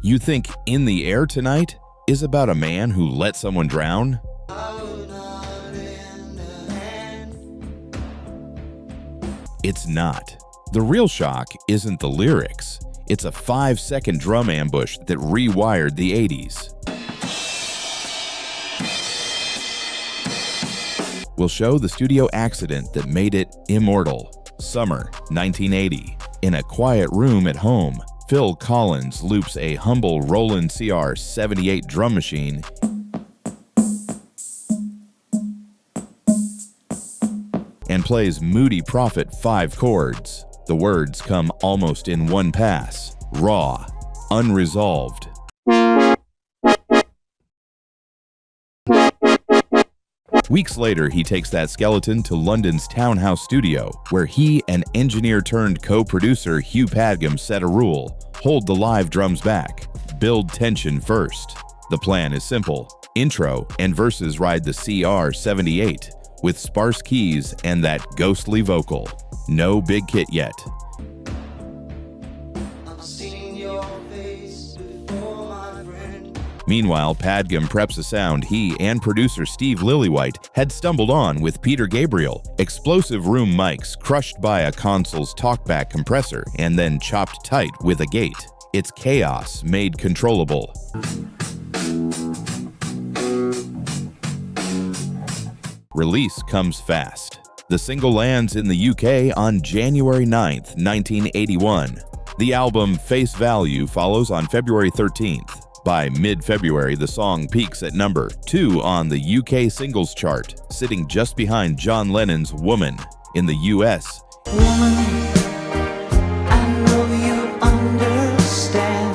You think In the Air Tonight is about a man who let someone drown? It's not. The real shock isn't the lyrics. It's a 5-second drum ambush that rewired the 80s. We'll show the studio accident that made it immortal. Summer 1980. In a quiet room at home, Phil Collins loops a humble Roland CR-78 drum machine and plays Moody Prophet 5 chords. The words come almost in one pass. Raw, unresolved. Weeks later, he takes that skeleton to London's Townhouse studio, where he and engineer-turned-co-producer Hugh Padgham set a rule: hold the live drums back, build tension first. The plan is simple. Intro and verses ride the CR-78 with sparse keys and that ghostly vocal. No big kit yet. Meanwhile, Padgham preps a sound he and producer Steve Lillywhite had stumbled on with Peter Gabriel: explosive room mics crushed by a console's talkback compressor and then chopped tight with a gate. It's chaos made controllable. Release comes fast. The single lands in the UK on January 9th, 1981. The album Face Value follows on February 13th. By mid-February, the song peaks at number 2 on the UK singles chart, sitting just behind John Lennon's Woman. In the US, Woman, I know you understand.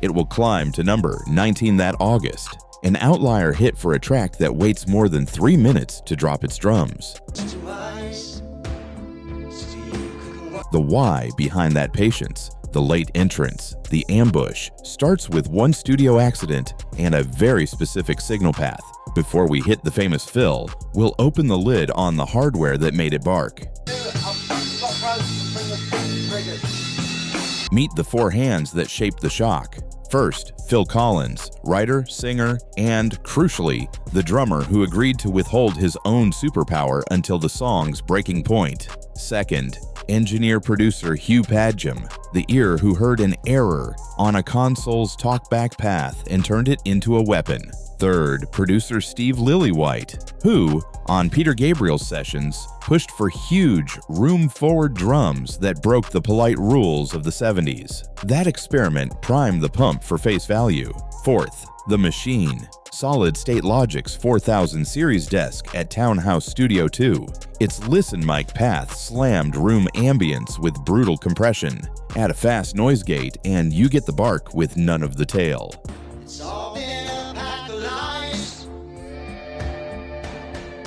It will climb to number 19 that August, an outlier hit for a track that waits more than 3 minutes to drop its drums. The why behind that patience, the late entrance, the ambush, starts with one studio accident and a very specific signal path. Before we hit the famous fill, we'll open the lid on the hardware that made it bark. Meet the 4 hands that shaped the shock. First, Phil Collins, writer, singer, and, crucially, the drummer who agreed to withhold his own superpower until the song's breaking point. Second, engineer-producer Hugh Padgham, the ear who heard an error on a console's talkback path and turned it into a weapon. Third, producer Steve Lillywhite, who, on Peter Gabriel's sessions, pushed for huge, room-forward drums that broke the polite rules of the 70s. That experiment primed the pump for Face Value. Fourth, The Machine, Solid-State Logic's 4000 series desk at Townhouse Studio 2. Its listen mic path slammed room ambience with brutal compression. Add a fast noise gate and you get the bark with none of the tail.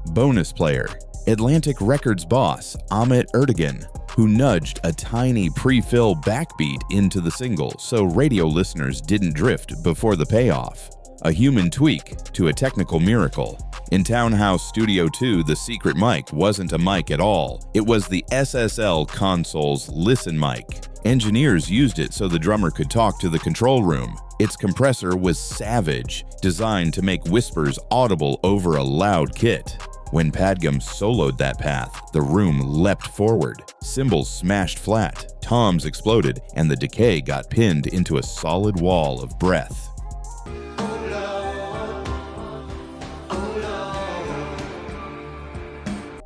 Bonus player, Atlantic Records boss Ahmet Ertegun, who nudged a tiny pre-fill backbeat into the single so radio listeners didn't drift before the payoff. A human tweak to a technical miracle. In Townhouse Studio 2, the secret mic wasn't a mic at all. It was the SSL console's listen mic. Engineers used it so the drummer could talk to the control room. Its compressor was savage, designed to make whispers audible over a loud kit. When Padgham soloed that path, the room leapt forward. Cymbals smashed flat, toms exploded, and the decay got pinned into a solid wall of breath.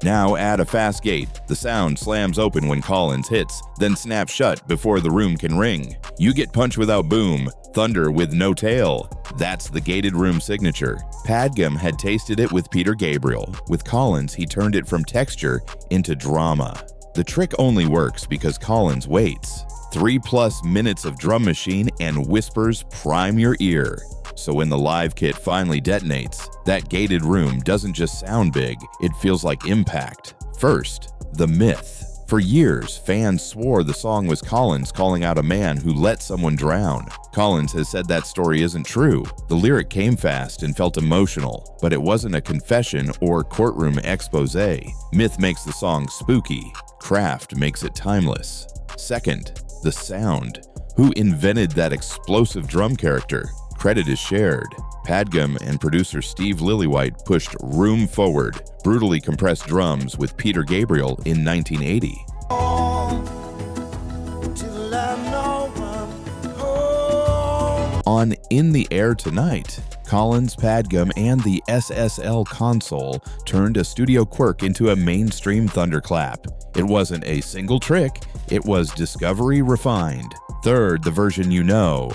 Now add a fast gate. The sound slams open when Collins hits, then snaps shut before the room can ring. You get punch without boom, thunder with no tail. That's the gated room signature. Padgham had tasted it with Peter Gabriel. With Collins, he turned it from texture into drama. The trick only works because Collins waits. 3+ minutes of drum machine and whispers prime your ear. So when the live kit finally detonates, that gated room doesn't just sound big, it feels like impact. First, the myth. For years, fans swore the song was Collins calling out a man who let someone drown. Collins has said that story isn't true. The lyric came fast and felt emotional, but it wasn't a confession or courtroom expose. Myth makes the song spooky. Craft makes it timeless. Second, the sound. Who invented that explosive drum character? Credit is shared. Padgham and producer Steve Lillywhite pushed Room Forward, brutally compressed drums with Peter Gabriel in 1980. On In the Air Tonight, Collins, Padgham, and the SSL console turned a studio quirk into a mainstream thunderclap. It wasn't a single trick, it was discovery refined. Third, the version you know.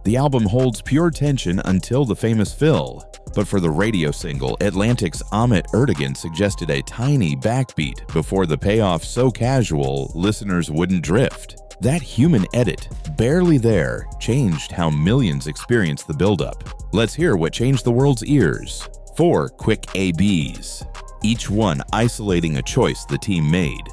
The album holds pure tension until the famous fill, but for the radio single, Atlantic's Amit Erdogan suggested a tiny backbeat before the payoff so casual listeners wouldn't drift. That human edit, barely there, changed how millions experienced the buildup. Let's hear what changed the world's ears. 4 quick ABs, each one isolating a choice the team made.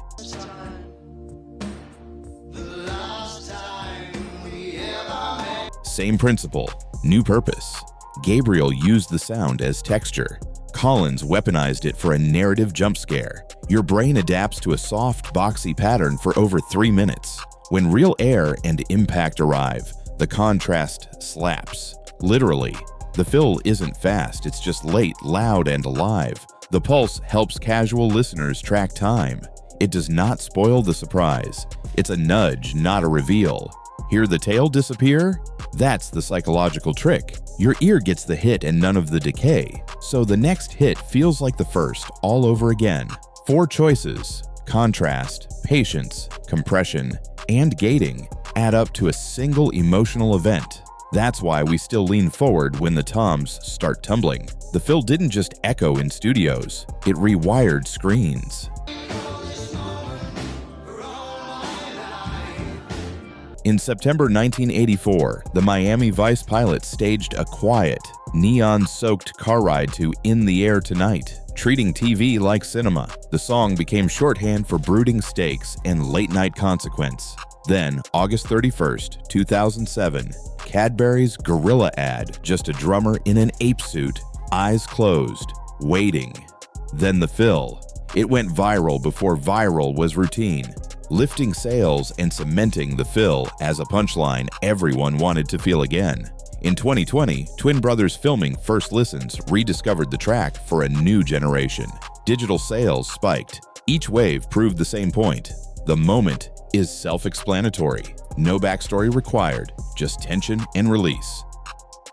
Same principle, new purpose. Gabriel used the sound as texture. Collins weaponized it for a narrative jump scare. Your brain adapts to a soft, boxy pattern for over 3 minutes. When real air and impact arrive, the contrast slaps. Literally, the fill isn't fast, it's just late, loud, and alive. The pulse helps casual listeners track time. It does not spoil the surprise. It's a nudge, not a reveal. Hear the tail disappear? That's the psychological trick. Your ear gets the hit and none of the decay, so the next hit feels like the first all over again. 4 choices: contrast, patience, compression, and gating add up to a single emotional event. That's why we still lean forward when the toms start tumbling. The fill didn't just echo in studios, it rewired screens. In September 1984, the Miami Vice pilots staged a quiet, neon-soaked car ride to In the Air Tonight, treating TV like cinema. The song became shorthand for brooding stakes and late-night consequence. Then, August 31st, 2007, Cadbury's Gorilla ad, just a drummer in an ape suit, eyes closed, waiting. Then the fill. It went viral before viral was routine, lifting sales and cementing the fill as a punchline everyone wanted to feel again. In 2020, twin brothers filming First Listens rediscovered the track for a new generation. Digital sales spiked. Each wave proved the same point. The moment is self-explanatory. No backstory required, just tension and release.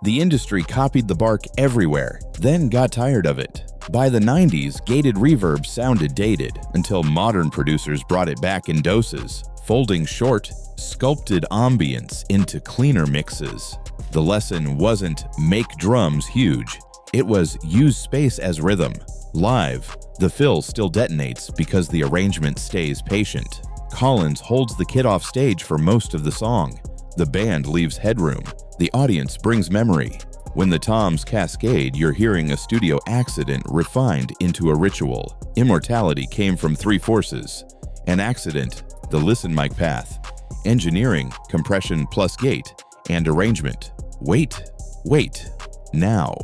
The industry copied the bark everywhere, then got tired of it. By the 90s, gated reverb sounded dated until modern producers brought it back in doses, folding short, sculpted ambience into cleaner mixes. The lesson wasn't make drums huge, it was use space as rhythm. Live, the fill still detonates because the arrangement stays patient. Collins holds the kid off stage for most of the song. The band leaves headroom. The audience brings memory. When the toms cascade, you're hearing a studio accident refined into a ritual. Immortality came from 3 forces: an accident, the listen mic path, engineering, compression plus gate, and arrangement. Wait, now.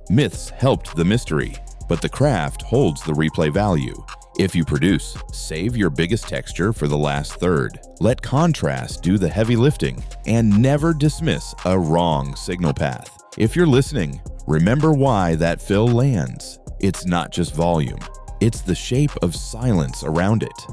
Myths helped the mystery, but the craft holds the replay value. If you produce, save your biggest texture for the last third. Let contrast do the heavy lifting, and never dismiss a wrong signal path. If you're listening, remember why that fill lands. It's not just volume, it's the shape of silence around it.